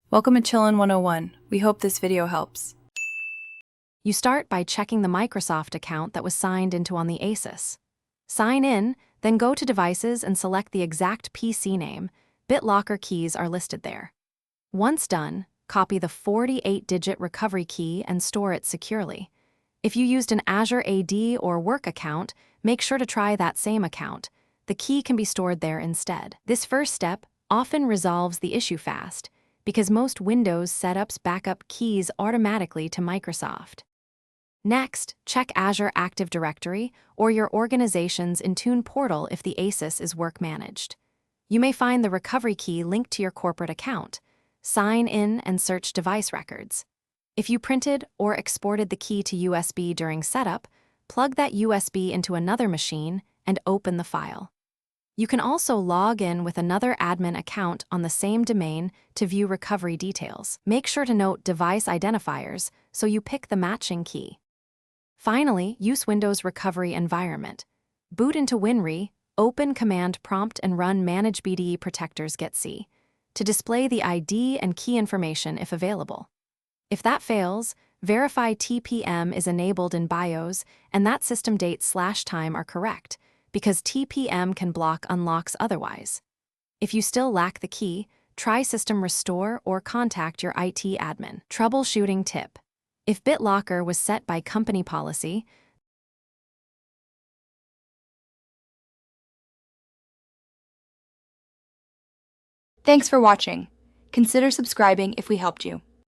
Welcome to Chillin' 101. We hope this video helps. You start by checking the Microsoft account that was signed into on the Asus. Sign in, then go to Devices and select the exact PC name. Bitlocker keys are listed there. Once done, copy the 48-digit recovery key and store it securely. If you used an Azure AD or Work account, make sure to try that same account. The key can be stored there instead. This first step often resolves the issue fast, because most Windows setups backup keys automatically to Microsoft. Next, check Azure Active Directory or your organization's Intune portal if the Asus is work-managed. You may find the recovery key linked to your corporate account. Sign in and search device records. If you printed or exported the key to USB during setup, plug that USB into another machine and open the file. You can also log in with another admin account on the same domain to view recovery details. Make sure to note device identifiers so you pick the matching key. Finally, use Windows Recovery Environment. Boot into WinRe, open Command Prompt and run Manage BDE Protectors getC to display the ID and key information if available. If that fails, verify TPM is enabled in BIOS and that system date/time are correct, because TPM can block unlocks otherwise. If you still lack the key, try System Restore or contact your IT admin. Troubleshooting tip. If BitLocker was set by company policy, Thanks for watching. Consider subscribing if we helped you.